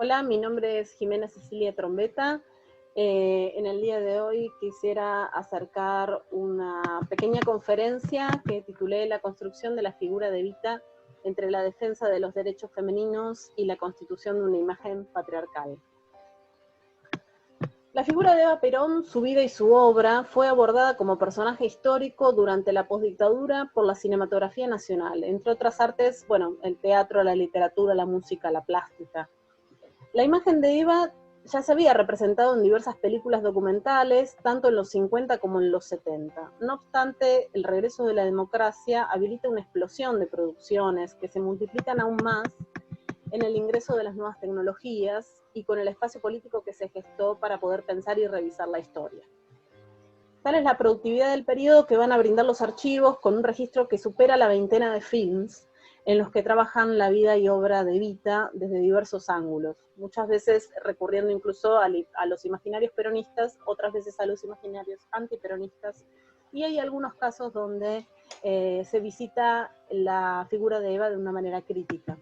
Hola, mi nombre es Jimena Cecilia Trombeta. En el día de hoy quisiera acercar una pequeña conferencia que titulé La construcción de la figura de Evita entre la defensa de los derechos femeninos y la constitución de una imagen patriarcal. La figura de Eva Perón, su vida y su obra, fue abordada como personaje histórico durante la postdictadura por la cinematografía nacional, entre otras artes, bueno, el teatro, la literatura, la música, la plástica. La imagen de Eva ya se había representado en diversas películas documentales, tanto en los 50 como en los 70. No obstante, el regreso de la democracia habilita una explosión de producciones que se multiplican aún más en el ingreso de las nuevas tecnologías y con el espacio político que se gestó para poder pensar y revisar la historia. Tal es la productividad del periodo que van a brindar los archivos con un registro que supera la veintena de films en los que trabajan la vida y obra de Evita desde diversos ángulos, muchas veces recurriendo incluso a los imaginarios peronistas, otras veces a los imaginarios antiperonistas, y hay algunos casos donde se visita la figura de Eva de una manera crítica.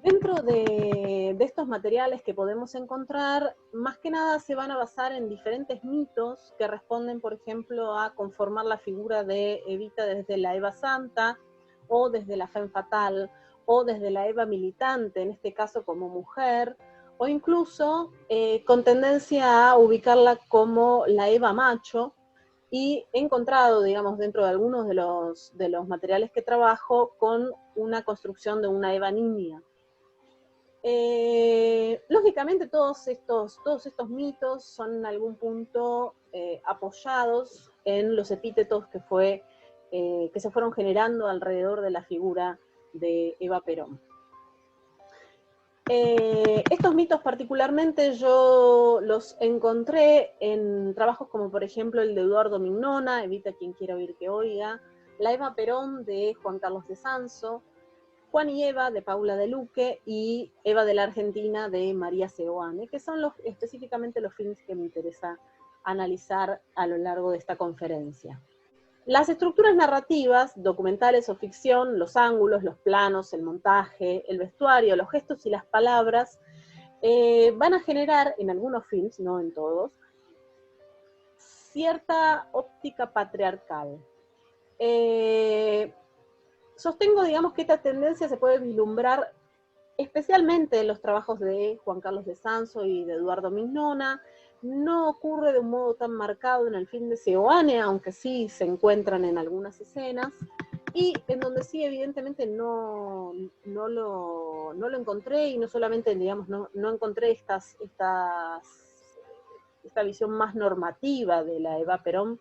Dentro de estos materiales que podemos encontrar, más que nada se van a basar en diferentes mitos que responden, por ejemplo, a conformar la figura de Evita desde la Eva Santa, o desde la Femme Fatale, o desde la Eva militante, en este caso como mujer, o incluso con tendencia a ubicarla como la Eva macho, y he encontrado, digamos, dentro de algunos de los materiales que trabajo, con una construcción de una Eva niña. Lógicamente todos estos mitos son en algún punto apoyados en los epítetos que se fueron generando alrededor de la figura de Eva Perón. Estos mitos particularmente yo los encontré en trabajos como por ejemplo el de Eduardo Mignona, Evita quien quiera oír que oiga, la Eva Perón de Juan Carlos de Sanso, Juan y Eva de Paula de Luque y Eva de la Argentina de María Seoane, que son específicamente los films que me interesa analizar a lo largo de esta conferencia. Las estructuras narrativas, documentales o ficción, los ángulos, los planos, el montaje, el vestuario, los gestos y las palabras van a generar en algunos films, no en todos, cierta óptica patriarcal. Sostengo, digamos, que esta tendencia se puede vislumbrar especialmente en los trabajos de Juan Carlos de Sanso y de Eduardo Mignona. No ocurre de un modo tan marcado en el film de Seoane, aunque sí se encuentran en algunas escenas, y en donde sí evidentemente no lo encontré, y no solamente, digamos, no encontré esta visión más normativa de la Eva Perón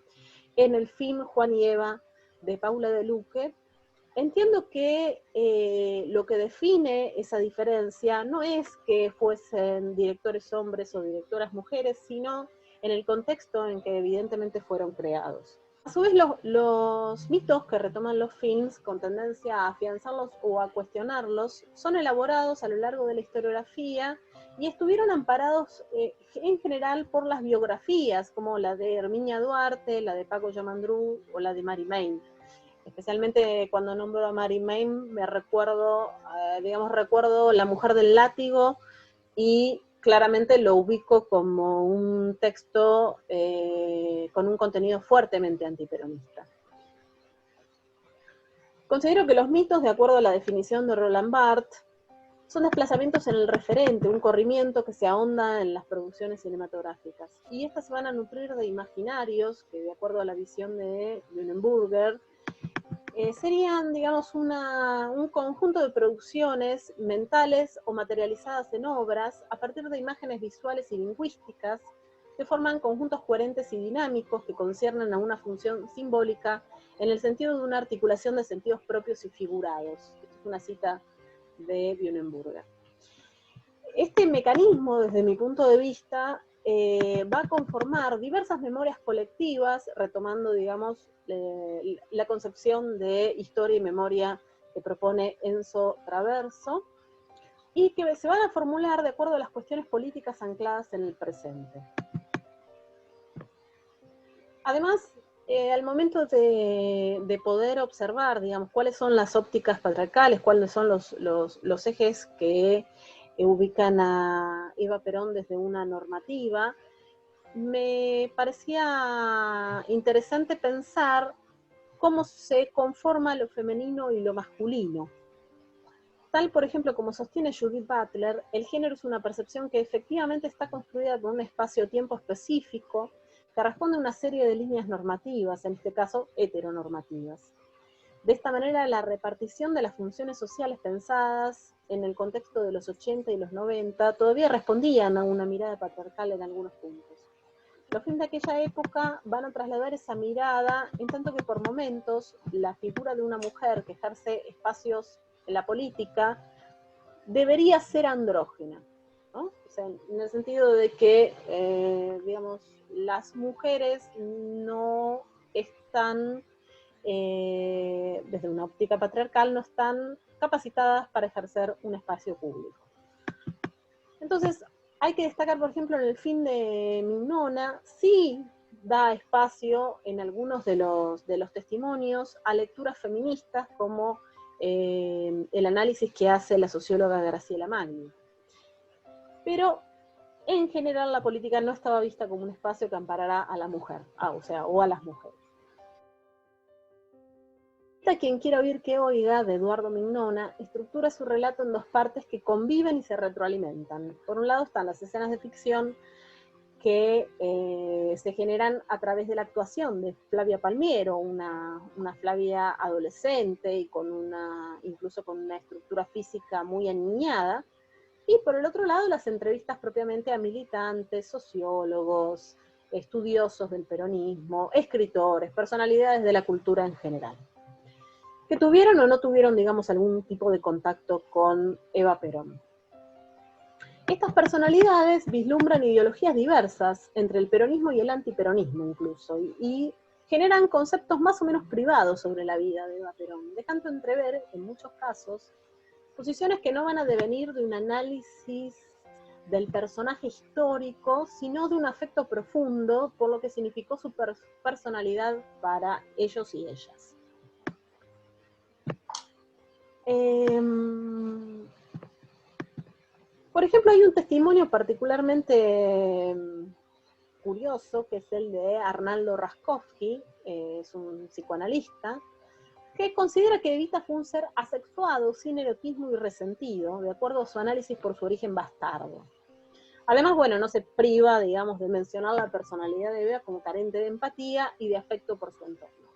en el film Juan y Eva de Paula de Luque. Entiendo que lo que define esa diferencia no es que fuesen directores hombres o directoras mujeres, sino en el contexto en que evidentemente fueron creados. A su vez, los mitos que retoman los films con tendencia a afianzarlos o a cuestionarlos son elaborados a lo largo de la historiografía y estuvieron amparados en general por las biografías, como la de Herminia Duarte, la de Paco Yamandrú o la de Mary Main. Especialmente cuando nombro a Mary Main, me recuerdo La mujer del látigo, y claramente lo ubico como un texto con un contenido fuertemente antiperonista. Considero que los mitos, de acuerdo a la definición de Roland Barthes, son desplazamientos en el referente, un corrimiento que se ahonda en las producciones cinematográficas. Y estas se van a nutrir de imaginarios que, de acuerdo a la visión de Leuenberger, serían, digamos, un conjunto de producciones mentales o materializadas en obras a partir de imágenes visuales y lingüísticas que forman conjuntos coherentes y dinámicos que conciernen a una función simbólica en el sentido de una articulación de sentidos propios y figurados. Esta es una cita de Leuenberger. Este mecanismo, desde mi punto de vista, va a conformar diversas memorias colectivas, retomando, digamos, la concepción de historia y memoria que propone Enzo Traverso, y que se van a formular de acuerdo a las cuestiones políticas ancladas en el presente. Además, al momento de poder observar, digamos, cuáles son las ópticas patriarcales, cuáles son los ejes que ubican a Eva Perón desde una normativa, me parecía interesante pensar cómo se conforma lo femenino y lo masculino. Tal, por ejemplo, como sostiene Judith Butler, el género es una percepción que efectivamente está construida por un espacio-tiempo específico que responde a una serie de líneas normativas, en este caso heteronormativas. De esta manera, la repartición de las funciones sociales pensadas en el contexto de los 80 y los 90 todavía respondían a una mirada patriarcal en algunos puntos. Los films de aquella época van a trasladar esa mirada, en tanto que por momentos la figura de una mujer que ejerce espacios en la política debería ser andrógena, ¿no? O sea, en el sentido de que, digamos, las mujeres no están, desde una óptica patriarcal, no están capacitadas para ejercer un espacio público. Entonces, hay que destacar, por ejemplo, en el film de Mignona, sí da espacio en algunos de los testimonios a lecturas feministas, como el análisis que hace la socióloga Graciela Magni. Pero en general la política no estaba vista como un espacio que amparara a la mujer, o a las mujeres. Quien quiera oír que oiga, de Eduardo Mignona, estructura su relato en dos partes que conviven y se retroalimentan. Por un lado están las escenas de ficción que se generan a través de la actuación de Flavia Palmiero, una Flavia adolescente y incluso con una estructura física muy aniñada, y por el otro lado las entrevistas propiamente a militantes, sociólogos, estudiosos del peronismo, escritores, personalidades de la cultura en general, que tuvieron o no tuvieron, digamos, algún tipo de contacto con Eva Perón. Estas personalidades vislumbran ideologías diversas entre el peronismo y el antiperonismo incluso, y generan conceptos más o menos privados sobre la vida de Eva Perón, dejando entrever, en muchos casos, posiciones que no van a devenir de un análisis del personaje histórico, sino de un afecto profundo por lo que significó su personalidad para ellos y ellas. Por ejemplo, hay un testimonio particularmente curioso, que es el de Arnaldo Raskowski, es un psicoanalista, que considera que Evita fue un ser asexuado, sin erotismo y resentido, de acuerdo a su análisis por su origen bastardo. Además, bueno, no se priva, digamos, de mencionar la personalidad de Eva como carente de empatía y de afecto por su entorno.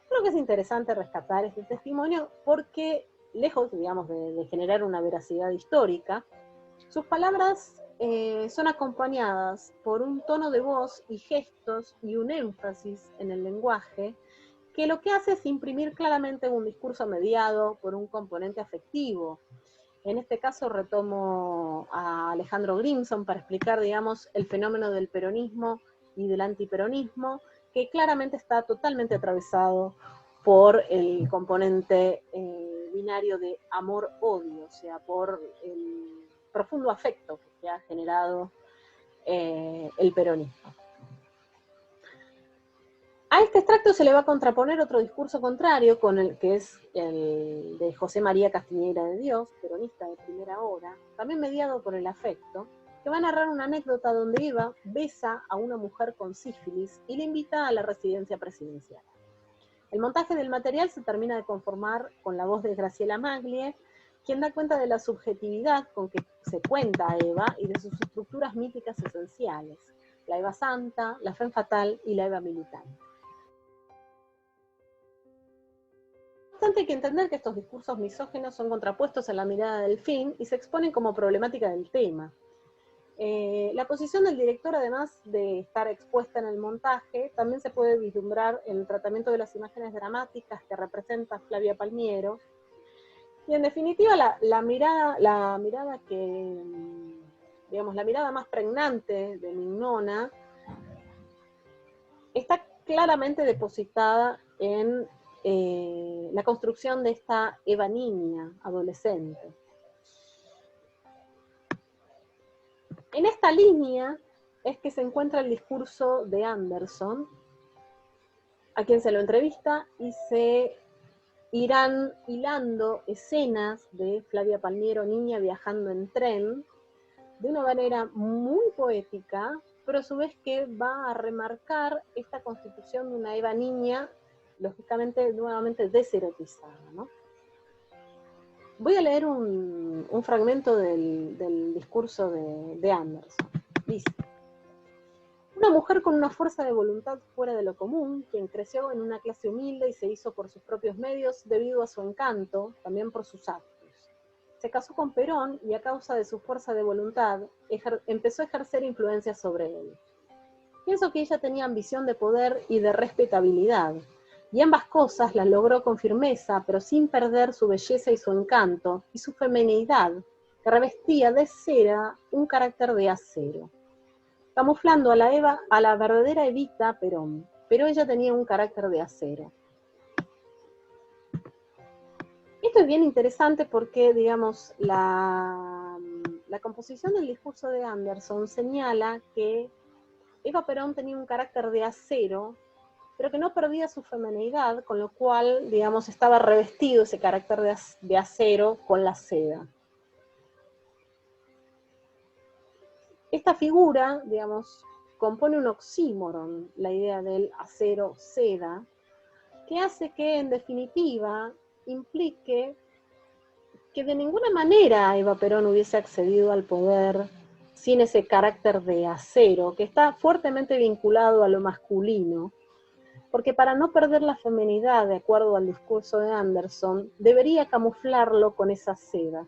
Creo que es interesante rescatar este testimonio porque, lejos, digamos, de generar una veracidad histórica, sus palabras son acompañadas por un tono de voz y gestos y un énfasis en el lenguaje que lo que hace es imprimir claramente un discurso mediado por un componente afectivo. En este caso retomo a Alejandro Grimson para explicar, digamos, el fenómeno del peronismo y del antiperonismo, que claramente está totalmente atravesado por el componente binario de amor-odio, o sea, por el profundo afecto que ha generado el peronismo. A este extracto se le va a contraponer otro discurso contrario, que es el de José María Castiñeira de Dios, peronista de primera hora, también mediado por el afecto, que va a narrar una anécdota donde Eva besa a una mujer con sífilis y le invita a la residencia presidencial. El montaje del material se termina de conformar con la voz de Graciela Maglie, quien da cuenta de la subjetividad con que se cuenta a Eva y de sus estructuras míticas esenciales, la Eva santa, la femme fatal y la Eva militante. No obstante, hay que entender que estos discursos misóginos son contrapuestos en la mirada del film y se exponen como problemática del tema. La posición del director, además de estar expuesta en el montaje, también se puede vislumbrar en el tratamiento de las imágenes dramáticas que representa Flavia Palmiero. Y en definitiva, la mirada que, digamos, la mirada más pregnante de Mignona está claramente depositada en la construcción de esta Eva niña, adolescente. En esta línea es que se encuentra el discurso de Anderson, a quien se lo entrevista, y se irán hilando escenas de Flavia Palmiero, niña viajando en tren, de una manera muy poética, pero a su vez que va a remarcar esta constitución de una Eva niña, lógicamente nuevamente deserotizada, ¿no? Voy a leer un fragmento del discurso de Anderson. Dice: una mujer con una fuerza de voluntad fuera de lo común, quien creció en una clase humilde y se hizo por sus propios medios debido a su encanto, también por sus actos. Se casó con Perón y a causa de su fuerza de voluntad empezó a ejercer influencia sobre él. Pienso que ella tenía ambición de poder y de respetabilidad, y ambas cosas las logró con firmeza, pero sin perder su belleza y su encanto, y su feminidad, que revestía de cera un carácter de acero, camuflando a la verdadera Evita Perón, pero ella tenía un carácter de acero. Esto es bien interesante porque, digamos, la composición del discurso de Anderson señala que Eva Perón tenía un carácter de acero, pero que no perdía su feminidad, con lo cual, digamos, estaba revestido ese carácter de acero con la seda. Esta figura, digamos, compone un oxímoron, la idea del acero-seda, que hace que, en definitiva, implique que de ninguna manera Eva Perón hubiese accedido al poder sin ese carácter de acero, que está fuertemente vinculado a lo masculino, porque para no perder la feminidad, de acuerdo al discurso de Anderson, debería camuflarlo con esa seda.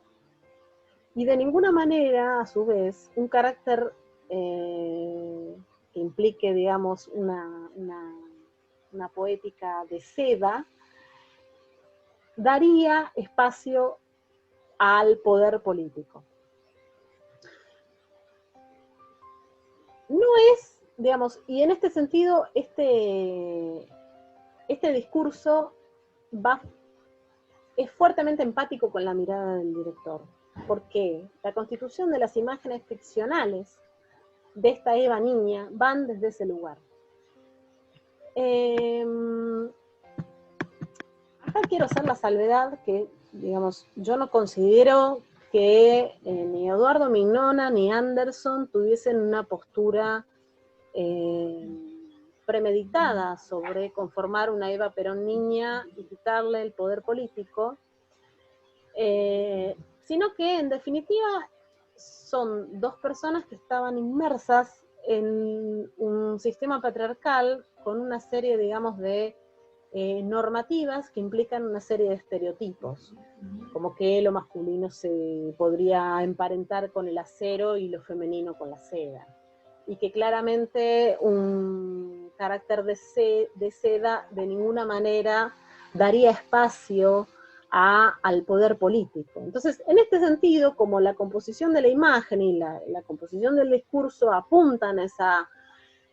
Y de ninguna manera, a su vez, un carácter que implique, digamos, una poética de seda, daría espacio al poder político. No es, digamos, y en este sentido, este discurso es fuertemente empático con la mirada del director, porque la constitución de las imágenes ficcionales de esta Eva niña van desde ese lugar. Acá quiero hacer la salvedad que, digamos, yo no considero que ni Eduardo Mignona ni Anderson tuviesen una postura premeditada sobre conformar una Eva Perón niña y quitarle el poder político, sino que en definitiva son dos personas que estaban inmersas en un sistema patriarcal con una serie, digamos, de normativas que implican una serie de estereotipos, como que lo masculino se podría emparentar con el acero y lo femenino con la seda, y que claramente un carácter de seda de ninguna manera daría espacio al poder político. Entonces, en este sentido, como la composición de la imagen y la composición del discurso apuntan a esa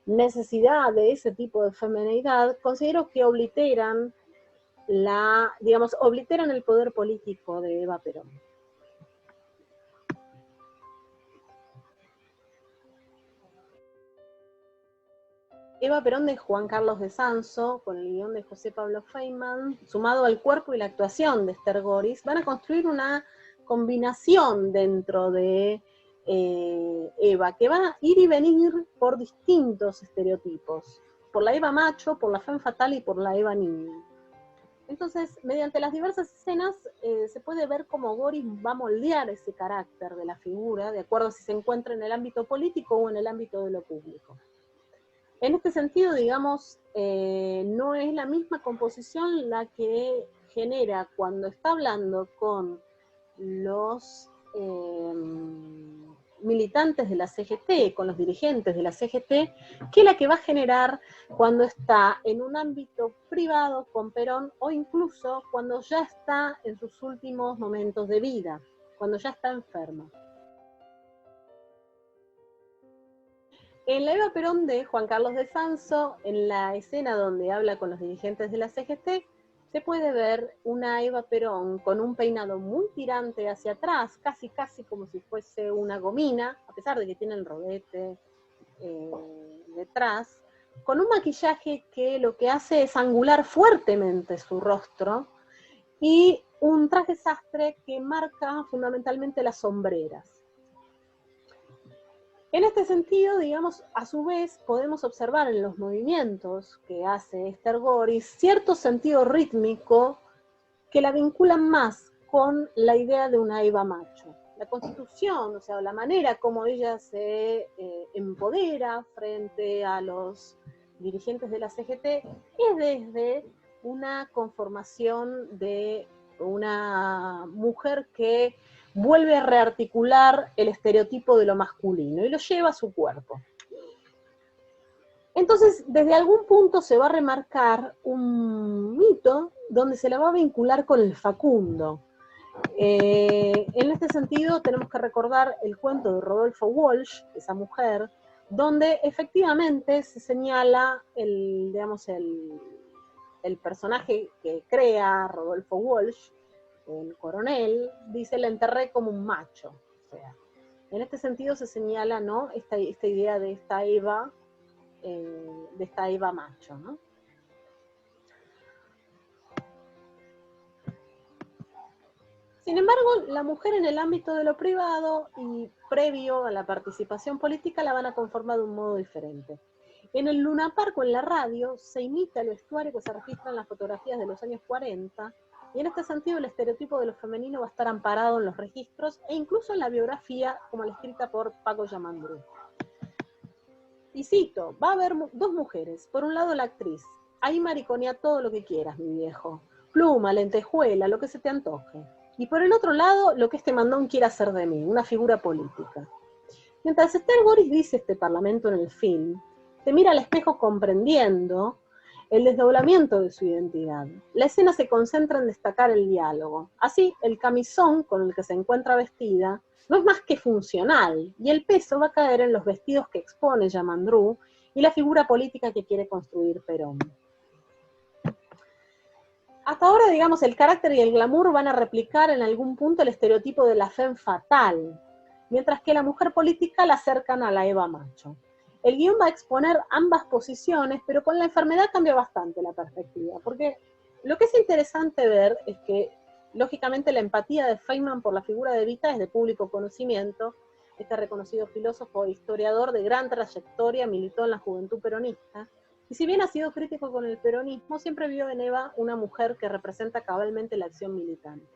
necesidad de ese tipo de feminidad, considero que obliteran el poder político de Eva Perón. Eva Perón de Juan Carlos de Sanso, con el guión de José Pablo Feynman, sumado al cuerpo y la actuación de Esther Goris, van a construir una combinación dentro de Eva, que va a ir y venir por distintos estereotipos, por la Eva macho, por la femme fatale y por la Eva niña. Entonces, mediante las diversas escenas, se puede ver cómo Goris va a moldear ese carácter de la figura, de acuerdo a si se encuentra en el ámbito político o en el ámbito de lo público. En este sentido, digamos, no es la misma composición la que genera cuando está hablando con los militantes de la CGT, con los dirigentes de la CGT, que la que va a generar cuando está en un ámbito privado con Perón, o incluso cuando ya está en sus últimos momentos de vida, cuando ya está enferma. En la Eva Perón de Juan Carlos de Sanso, en la escena donde habla con los dirigentes de la CGT, se puede ver una Eva Perón con un peinado muy tirante hacia atrás, casi como si fuese una gomina, a pesar de que tiene el rodete detrás, con un maquillaje que lo que hace es angular fuertemente su rostro, y un traje sastre que marca fundamentalmente las sombreras. En este sentido, digamos, a su vez podemos observar en los movimientos que hace Esther Goris cierto sentido rítmico que la vinculan más con la idea de una Eva macho. La constitución, o sea, la manera como ella se empodera frente a los dirigentes de la CGT es desde una conformación de una mujer que vuelve a rearticular el estereotipo de lo masculino y lo lleva a su cuerpo. Entonces, desde algún punto se va a remarcar un mito donde se la va a vincular con el facundo. En este sentido, tenemos que recordar el cuento de Rodolfo Walsh, esa mujer, donde efectivamente se señala digamos, el personaje que crea Rodolfo Walsh, el coronel, dice, la enterré como un macho. O sea, en este sentido se señala, ¿no?, esta idea de esta Eva macho, ¿no? Sin embargo, la mujer en el ámbito de lo privado y previo a la participación política la van a conformar de un modo diferente. En el Luna Park o en la radio se imita el vestuario que se registra en las fotografías de los años 40, y en este sentido el estereotipo de lo femenino va a estar amparado en los registros e incluso en la biografía como la escrita por Paco Yamandrú. Y cito, va a haber dos mujeres, por un lado la actriz, ahí mariconea todo lo que quieras, mi viejo, pluma, lentejuela, lo que se te antoje. Y por el otro lado, lo que este mandón quiere hacer de mí, una figura política. Mientras Esther Goris dice este parlamento en el film, se mira al espejo comprendiendo el desdoblamiento de su identidad. La escena se concentra en destacar el diálogo. Así, el camisón con el que se encuentra vestida no es más que funcional, y el peso va a caer en los vestidos que expone Yamandrú y la figura política que quiere construir Perón. Hasta ahora, digamos, el carácter y el glamour van a replicar en algún punto el estereotipo de la femme fatal, mientras que la mujer política la acercan a la Eva macho. El guión va a exponer ambas posiciones, pero con la enfermedad cambia bastante la perspectiva, porque lo que es interesante ver es que, lógicamente, la empatía de Feynman por la figura de Evita es de público conocimiento. Este reconocido filósofo e historiador de gran trayectoria militó en la juventud peronista, y si bien ha sido crítico con el peronismo, siempre vio en Eva una mujer que representa cabalmente la acción militante.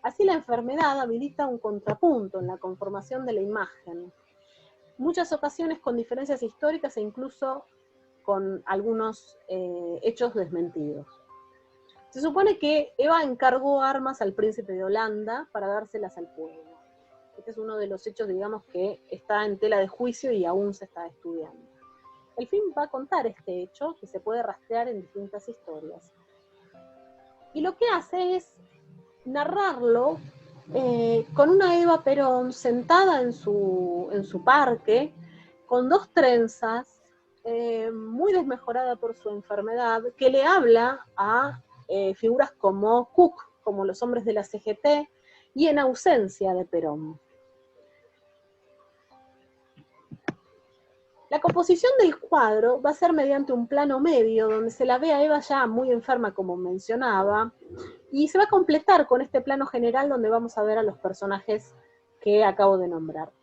Así la enfermedad habilita un contrapunto en la conformación de la imagen, muchas ocasiones con diferencias históricas e incluso con algunos hechos desmentidos. Se supone que Eva encargó armas al príncipe de Holanda para dárselas al pueblo. Este es uno de los hechos, digamos, que está en tela de juicio y aún se está estudiando. El film va a contar este hecho que se puede rastrear en distintas historias. Y lo que hace es narrarlo con una Eva Perón sentada en su parque, con dos trenzas, muy desmejorada por su enfermedad, que le habla a figuras como Cook, como los hombres de la CGT, y en ausencia de Perón. La composición del cuadro va a ser mediante un plano medio, donde se la ve a Eva ya muy enferma, como mencionaba, y se va a completar con este plano general donde vamos a ver a los personajes que acabo de nombrar.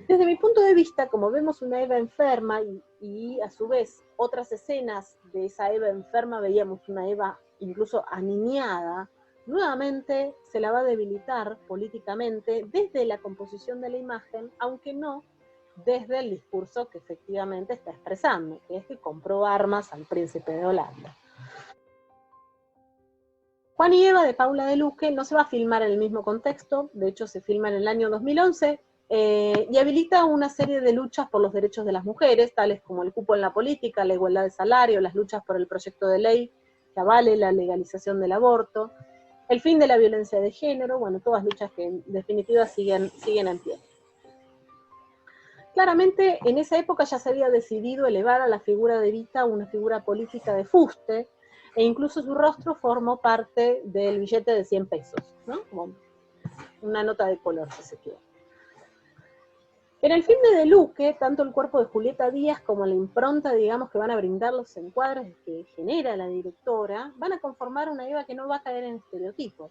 Desde mi punto de vista, como vemos una Eva enferma y a su vez otras escenas de esa Eva enferma, veíamos una Eva incluso aniñada, nuevamente se la va a debilitar políticamente desde la composición de la imagen, aunque no desde el discurso que efectivamente está expresando, que es que compró armas al príncipe de Holanda. Juan y Eva de Paula de Luque no se va a filmar en el mismo contexto, de hecho se filma en el año 2011, y habilita una serie de luchas por los derechos de las mujeres, tales como el cupo en la política, la igualdad de salario, las luchas por el proyecto de ley que avale la legalización del aborto, el fin de la violencia de género, bueno, todas luchas que en definitiva siguen en pie. Claramente, en esa época ya se había decidido elevar a la figura de Evita una figura política de fuste, e incluso su rostro formó parte del billete de 100 pesos, ¿no? Como una nota de color, si se quiere. En el filme de Luque, tanto el cuerpo de Julieta Díaz como la impronta, digamos, que van a brindar los encuadres que genera la directora, van a conformar una Eva que no va a caer en estereotipos.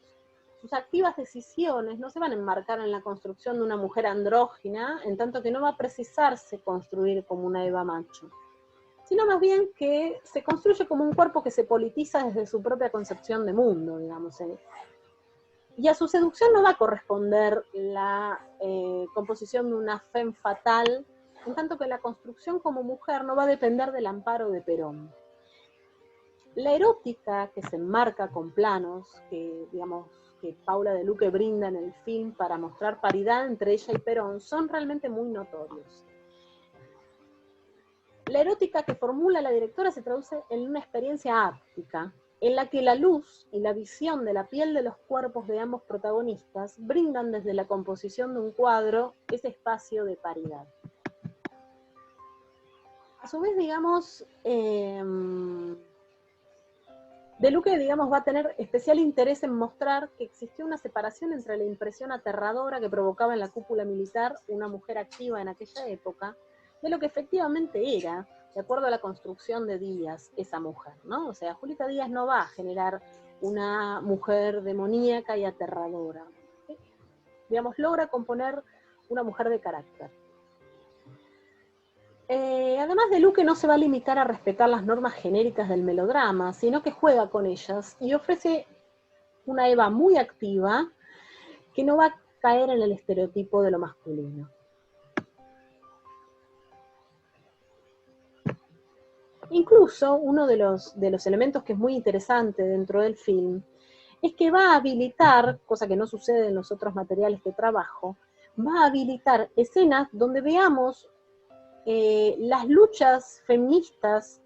sus activas decisiones no se van a enmarcar en la construcción de una mujer andrógina, en tanto que no va a precisarse construir como una Eva macho, sino más bien que se construye como un cuerpo que se politiza desde su propia concepción de mundo, digamos. Y a su seducción no va a corresponder la composición de una femme fatale, en tanto que la construcción como mujer no va a depender del amparo de Perón. La erótica que se enmarca con planos, que digamos que Paula de Luque brinda en el film para mostrar paridad entre ella y Perón, son realmente muy notorios. La erótica que formula la directora se traduce en una experiencia áptica, en la que la luz y la visión de la piel de los cuerpos de ambos protagonistas brindan desde la composición de un cuadro ese espacio de paridad. A su vez, digamos, De Luque, digamos, va a tener especial interés en mostrar que existió una separación entre la impresión aterradora que provocaba en la cúpula militar una mujer activa en aquella época, de lo que efectivamente era, de acuerdo a la construcción de Díaz, esa mujer, ¿no? O sea, Julieta Díaz no va a generar una mujer demoníaca y aterradora. ¿Sí? Digamos, logra componer una mujer de carácter. Además, De Luque no se va a limitar a respetar las normas genéricas del melodrama, sino que juega con ellas y ofrece una Eva muy activa que no va a caer en el estereotipo de lo masculino. Incluso uno de los elementos que es muy interesante dentro del film es que va a habilitar, cosa que no sucede en los otros materiales que trabajo, va a habilitar escenas donde veamos las luchas feministas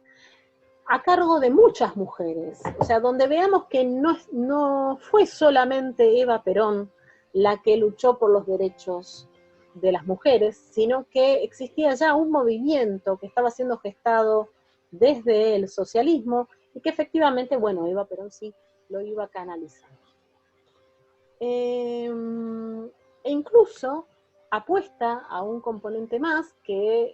a cargo de muchas mujeres, o sea, donde veamos que no fue solamente Eva Perón la que luchó por los derechos de las mujeres, sino que existía ya un movimiento que estaba siendo gestado desde el socialismo y que efectivamente, bueno, Eva Perón sí lo iba a canalizar. E incluso apuesta a un componente más que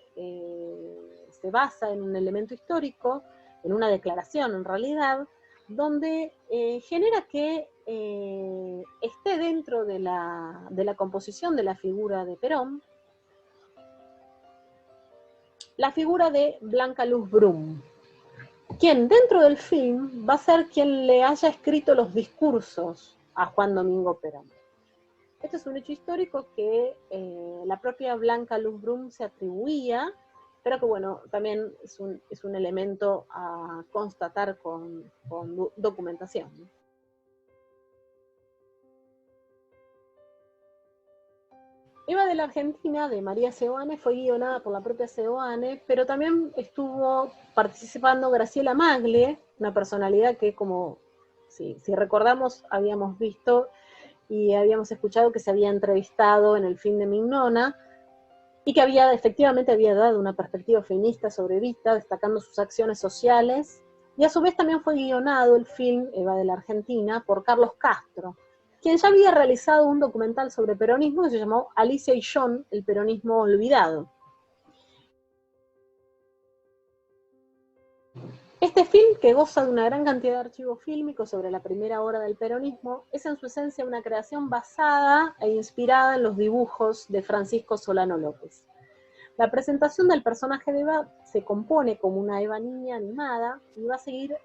se basa en un elemento histórico, en una declaración en realidad, donde genera que esté dentro de la composición de la figura de Perón, la figura de Blanca Luz Brum, quien dentro del film va a ser quien le haya escrito los discursos a Juan Domingo Perón. Este es un hecho histórico que la propia Blanca Luz Brum se atribuía, pero que bueno, también es un elemento a constatar con documentación. Eva de la Argentina, de María Seoane, fue guionada por la propia Seoane, pero también estuvo participando Graciela Magle, una personalidad que, como si recordamos, habíamos visto y habíamos escuchado que se había entrevistado en el film de Mignona, y que efectivamente había dado una perspectiva feminista sobre Evita, destacando sus acciones sociales, y a su vez también fue guionado el film Eva de la Argentina por Carlos Castro, quien ya había realizado un documental sobre peronismo que se llamó Alicia y John, el peronismo olvidado. Este film, que goza de una gran cantidad de archivos fílmicos sobre la primera hora del peronismo, es en su esencia una creación basada e inspirada en los dibujos de Francisco Solano López. La presentación del personaje de Eva se compone como una Eva niña animada y va a seguir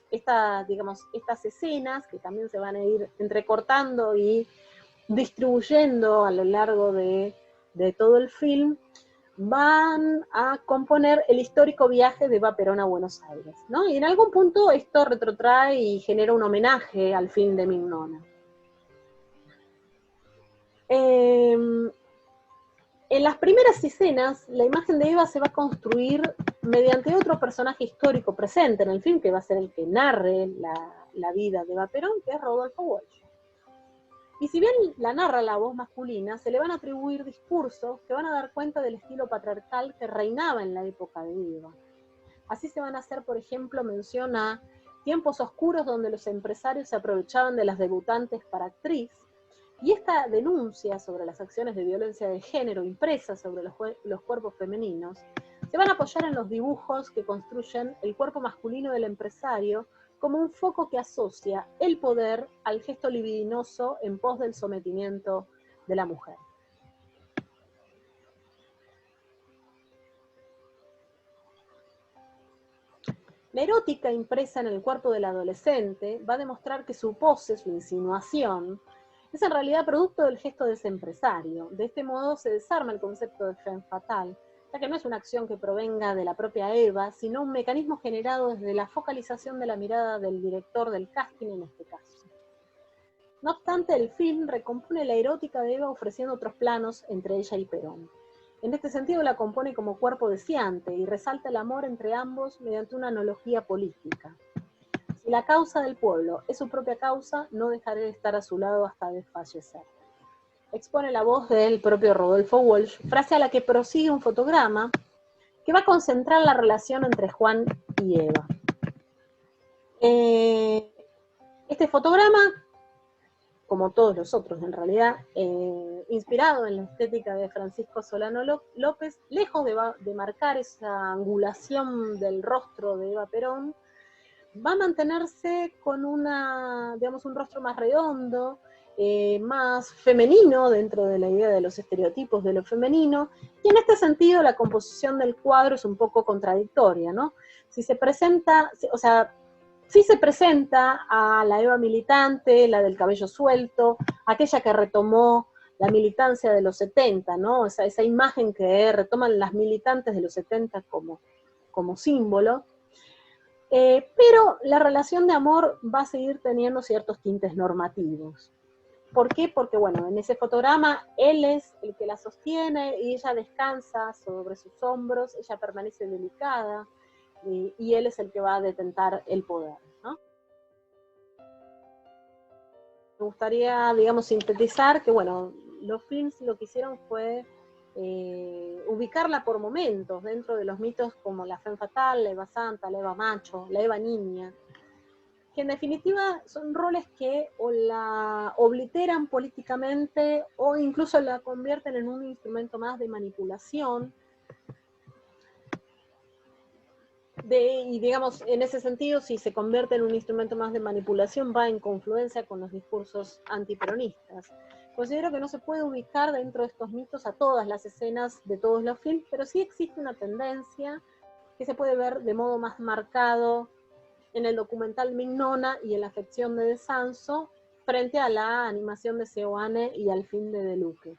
estas escenas que también se van a ir entrecortando y distribuyendo a lo largo de todo el film, van a componer el histórico viaje de Eva Perón a Buenos Aires, ¿no? Y en algún punto esto retrotrae y genera un homenaje al film de Mignona. En las primeras escenas, la imagen de Eva se va a construir mediante otro personaje histórico presente en el film, que va a ser el que narre la vida de Eva Perón, que es Rodolfo Walsh. Y si bien la narra la voz masculina, se le van a atribuir discursos que van a dar cuenta del estilo patriarcal que reinaba en la época de Eva. Así se van a hacer, por ejemplo, mención a tiempos oscuros donde los empresarios se aprovechaban de las debutantes para actriz, y esta denuncia sobre las acciones de violencia de género impresas sobre los cuerpos femeninos se van a apoyar en los dibujos que construyen el cuerpo masculino del empresario como un foco que asocia el poder al gesto libidinoso en pos del sometimiento de la mujer. La erótica impresa en el cuerpo del adolescente va a demostrar que su pose, su insinuación, es en realidad producto del gesto de ese empresario. De este modo se desarma el concepto de femme fatale, ya que no es una acción que provenga de la propia Eva, sino un mecanismo generado desde la focalización de la mirada del director del casting en este caso. No obstante, el film recompone la erótica de Eva ofreciendo otros planos entre ella y Perón. En este sentido la compone como cuerpo deseante y resalta el amor entre ambos mediante una analogía política. Si la causa del pueblo es su propia causa, no dejaré de estar a su lado hasta desfallecer. Expone la voz del propio Rodolfo Walsh, frase a la que prosigue un fotograma que va a concentrar la relación entre Juan y Eva. Este fotograma, como todos los otros en realidad, inspirado en la estética de Francisco Solano López, lejos de marcar esa angulación del rostro de Eva Perón, va a mantenerse con un rostro más redondo, más femenino dentro de la idea de los estereotipos de lo femenino, y en este sentido la composición del cuadro es un poco contradictoria, ¿no? Si se presenta a la Eva militante, la del cabello suelto, aquella que retomó la militancia de los 70, ¿no? Esa imagen que retoman las militantes de los 70 como símbolo. Pero la relación de amor va a seguir teniendo ciertos tintes normativos. ¿Por qué? Porque, bueno, en ese fotograma él es el que la sostiene y ella descansa sobre sus hombros, ella permanece delicada y él es el que va a detentar el poder, ¿no? Me gustaría, digamos, sintetizar que, bueno, los films lo que hicieron fue ubicarla por momentos dentro de los mitos como la femme fatale, la Eva santa, la Eva macho, la Eva niña, que en definitiva son roles que o la obliteran políticamente o incluso la convierten en un instrumento más de manipulación. Y digamos, en ese sentido, si se convierte en un instrumento más de manipulación, va en confluencia con los discursos antiperonistas. Considero que no se puede ubicar dentro de estos mitos a todas las escenas de todos los films, pero sí existe una tendencia que se puede ver de modo más marcado en el documental Mignona y en la ficción de De Sanso, frente a la animación de Seoane y al film de De Luque.